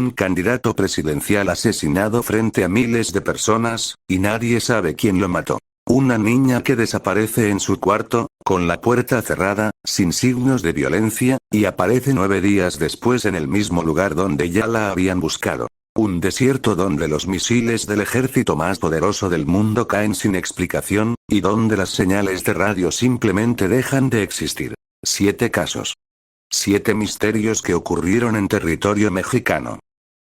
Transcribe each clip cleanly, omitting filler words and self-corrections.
Un candidato presidencial asesinado frente a miles de personas, y nadie sabe quién lo mató. Una niña que desaparece en su cuarto, con la puerta cerrada, sin signos de violencia, y aparece 9 días después en el mismo lugar donde ya la habían buscado. Un desierto donde los misiles del ejército más poderoso del mundo caen sin explicación, y donde las señales de radio simplemente dejan de existir. 7 casos. 7 misterios que ocurrieron en territorio mexicano.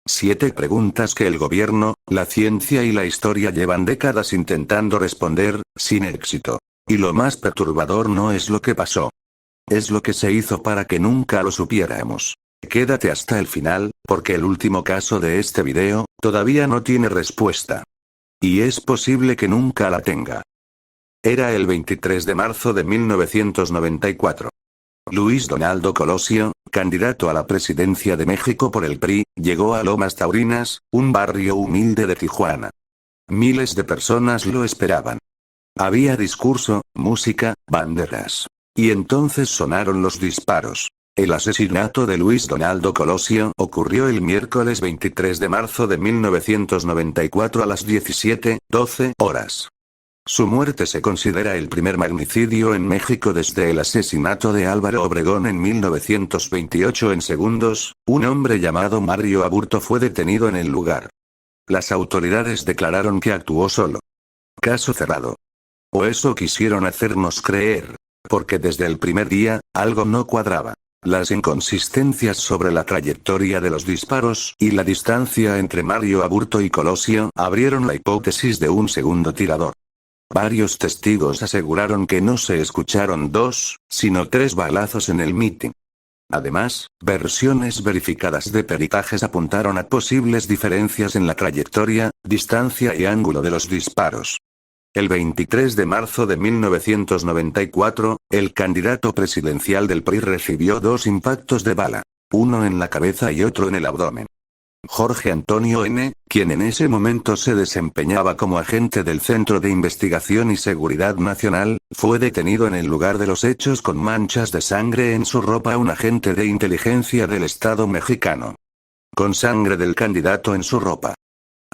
7 preguntas que el gobierno, la ciencia y la historia llevan décadas intentando responder, sin éxito. Y lo más perturbador no es lo que pasó. Es lo que se hizo para que nunca lo supiéramos. Quédate hasta el final, porque el último caso de este video, todavía no tiene respuesta. Y es posible que nunca la tenga. Era el 23 de marzo de 1994. Luis Donaldo Colosio, candidato a la presidencia de México por el PRI, llegó a Lomas Taurinas, un barrio humilde de Tijuana. Miles de personas lo esperaban. Había discurso, música, banderas. Y entonces sonaron los disparos. El asesinato de Luis Donaldo Colosio ocurrió el miércoles 23 de marzo de 1994 a las 17:12 horas. Su muerte se considera el primer magnicidio en México desde el asesinato de Álvaro Obregón en 1928. En segundos, un hombre llamado Mario Aburto fue detenido en el lugar. Las autoridades declararon que actuó solo. Caso cerrado. O eso quisieron hacernos creer. Porque desde el primer día, algo no cuadraba. Las inconsistencias sobre la trayectoria de los disparos y la distancia entre Mario Aburto y Colosio abrieron la hipótesis de un segundo tirador. Varios testigos aseguraron que no se escucharon 2, sino 3 balazos en el mitin. Además, versiones verificadas de peritajes apuntaron a posibles diferencias en la trayectoria, distancia y ángulo de los disparos. El 23 de marzo de 1994, el candidato presidencial del PRI recibió 2 impactos de bala, uno en la cabeza y otro en el abdomen. Jorge Antonio N., quien en ese momento se desempeñaba como agente del Centro de Investigación y Seguridad Nacional, fue detenido en el lugar de los hechos con manchas de sangre en su ropa. Un agente de inteligencia del Estado mexicano. Con sangre del candidato en su ropa.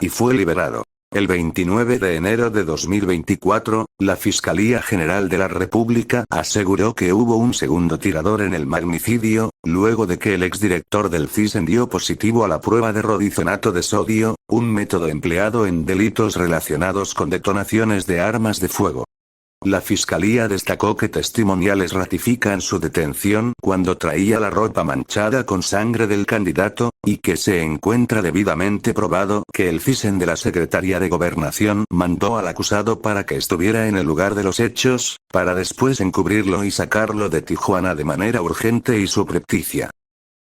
Y fue liberado. El 29 de enero de 2024, la Fiscalía General de la República aseguró que hubo un segundo tirador en el magnicidio, luego de que el exdirector del CISEN dio positivo a la prueba de rodizonato de sodio, un método empleado en delitos relacionados con detonaciones de armas de fuego. La fiscalía destacó que testimoniales ratifican su detención cuando traía la ropa manchada con sangre del candidato, y que se encuentra debidamente probado que el CISEN de la Secretaría de Gobernación mandó al acusado para que estuviera en el lugar de los hechos, para después encubrirlo y sacarlo de Tijuana de manera urgente y subrepticia.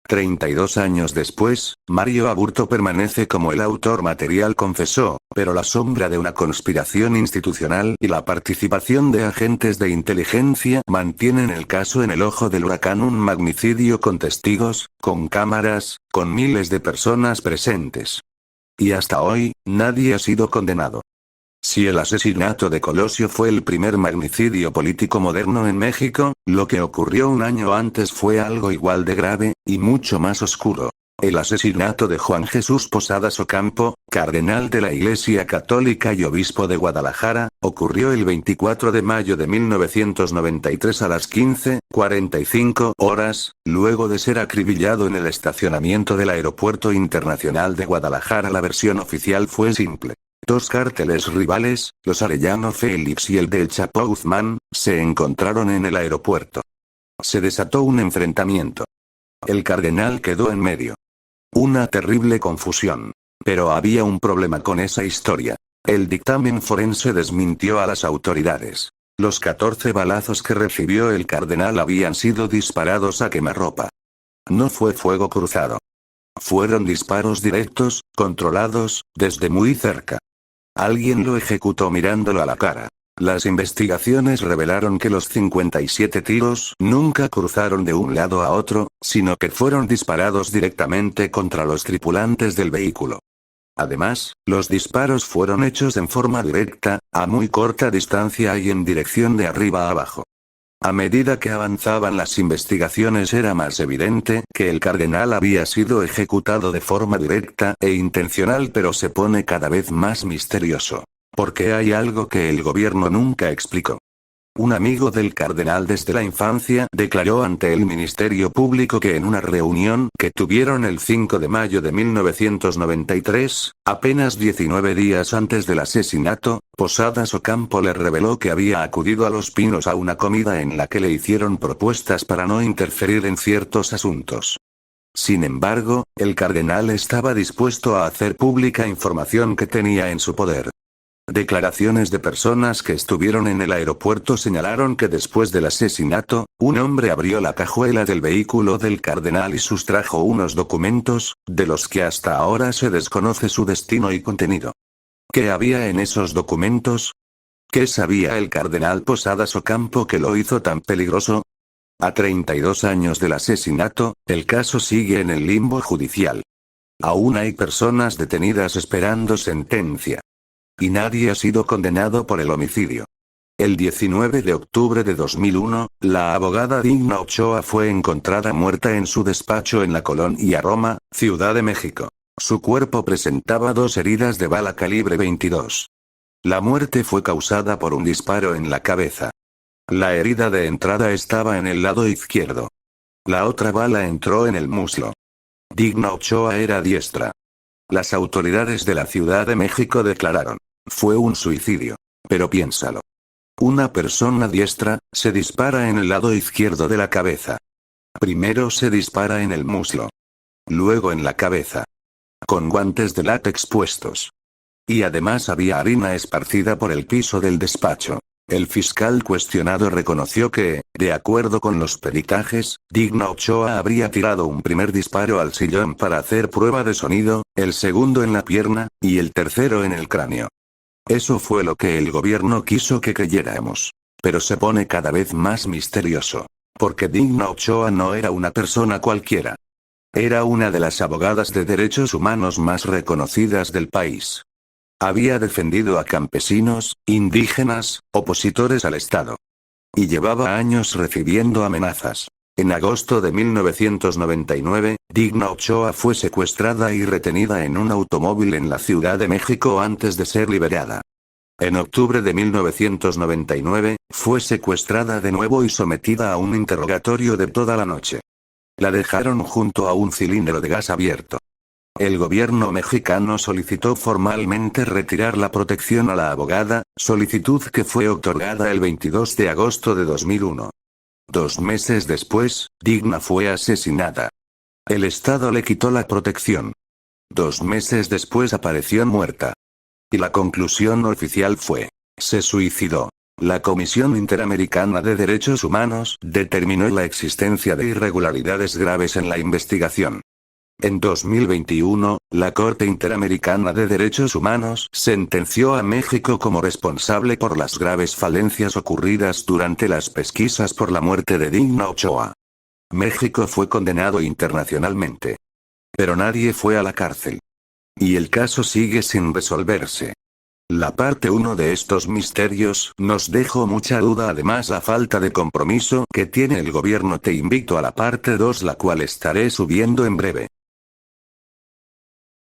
32 años después, Mario Aburto permanece como el autor material, confesó, pero la sombra de una conspiración institucional y la participación de agentes de inteligencia mantienen el caso en el ojo del huracán. Un magnicidio con testigos, con cámaras, con miles de personas presentes. Y hasta hoy, nadie ha sido condenado. Si el asesinato de Colosio fue el primer magnicidio político moderno en México, lo que ocurrió un año antes fue algo igual de grave, y mucho más oscuro. El asesinato de Juan Jesús Posadas Ocampo, cardenal de la Iglesia Católica y obispo de Guadalajara, ocurrió el 24 de mayo de 1993 a las 15:45 horas, luego de ser acribillado en el estacionamiento del Aeropuerto Internacional de Guadalajara. La versión oficial fue simple. 2 cárteles rivales, los Arellano Félix y el del Chapo Guzmán, se encontraron en el aeropuerto. Se desató un enfrentamiento. El cardenal quedó en medio. Una terrible confusión. Pero había un problema con esa historia. El dictamen forense desmintió a las autoridades. Los 14 balazos que recibió el cardenal habían sido disparados a quemarropa. No fue fuego cruzado. Fueron disparos directos, controlados, desde muy cerca. Alguien lo ejecutó mirándolo a la cara. Las investigaciones revelaron que los 57 tiros nunca cruzaron de un lado a otro, sino que fueron disparados directamente contra los tripulantes del vehículo. Además, los disparos fueron hechos en forma directa, a muy corta distancia y en dirección de arriba a abajo. A medida que avanzaban las investigaciones era más evidente que el cardenal había sido ejecutado de forma directa e intencional, pero se pone cada vez más misterioso. Porque hay algo que el gobierno nunca explicó. Un amigo del cardenal desde la infancia declaró ante el Ministerio Público que en una reunión que tuvieron el 5 de mayo de 1993, apenas 19 días antes del asesinato, Posadas Ocampo le reveló que había acudido a Los Pinos a una comida en la que le hicieron propuestas para no interferir en ciertos asuntos. Sin embargo, el cardenal estaba dispuesto a hacer pública información que tenía en su poder. Declaraciones de personas que estuvieron en el aeropuerto señalaron que después del asesinato, un hombre abrió la cajuela del vehículo del cardenal y sustrajo unos documentos, de los que hasta ahora se desconoce su destino y contenido. ¿Qué había en esos documentos? ¿Qué sabía el cardenal Posadas Ocampo que lo hizo tan peligroso? A 32 años del asesinato, el caso sigue en el limbo judicial. Aún hay personas detenidas esperando sentencia. Y nadie ha sido condenado por el homicidio. El 19 de octubre de 2001, la abogada Digna Ochoa fue encontrada muerta en su despacho en la Colonia Roma, Ciudad de México. Su cuerpo presentaba 2 heridas de bala calibre 22. La muerte fue causada por un disparo en la cabeza. La herida de entrada estaba en el lado izquierdo. La otra bala entró en el muslo. Digna Ochoa era diestra. Las autoridades de la Ciudad de México declararon: fue un suicidio. Pero piénsalo. Una persona diestra, se dispara en el lado izquierdo de la cabeza. Primero se dispara en el muslo. Luego en la cabeza. Con guantes de látex puestos. Y además había harina esparcida por el piso del despacho. El fiscal cuestionado reconoció que, de acuerdo con los peritajes, Digna Ochoa habría tirado un primer disparo al sillón para hacer prueba de sonido, el segundo en la pierna, y el tercero en el cráneo. Eso fue lo que el gobierno quiso que creyéramos. Pero se pone cada vez más misterioso. Porque Digna Ochoa no era una persona cualquiera. Era una de las abogadas de derechos humanos más reconocidas del país. Había defendido a campesinos, indígenas, opositores al Estado. Y llevaba años recibiendo amenazas. En agosto de 1999, Digna Ochoa fue secuestrada y retenida en un automóvil en la Ciudad de México antes de ser liberada. En octubre de 1999, fue secuestrada de nuevo y sometida a un interrogatorio de toda la noche. La dejaron junto a un cilindro de gas abierto. El gobierno mexicano solicitó formalmente retirar la protección a la abogada, solicitud que fue otorgada el 22 de agosto de 2001. 2 meses después, Digna fue asesinada. El Estado le quitó la protección. 2 meses después apareció muerta. Y la conclusión oficial fue: se suicidó. La Comisión Interamericana de Derechos Humanos determinó la existencia de irregularidades graves en la investigación. En 2021, la Corte Interamericana de Derechos Humanos sentenció a México como responsable por las graves falencias ocurridas durante las pesquisas por la muerte de Digna Ochoa. México fue condenado internacionalmente. Pero nadie fue a la cárcel. Y el caso sigue sin resolverse. La parte 1 de estos misterios nos dejó mucha duda, además la falta de compromiso que tiene el gobierno. Te invito a la parte 2, la cual estaré subiendo en breve.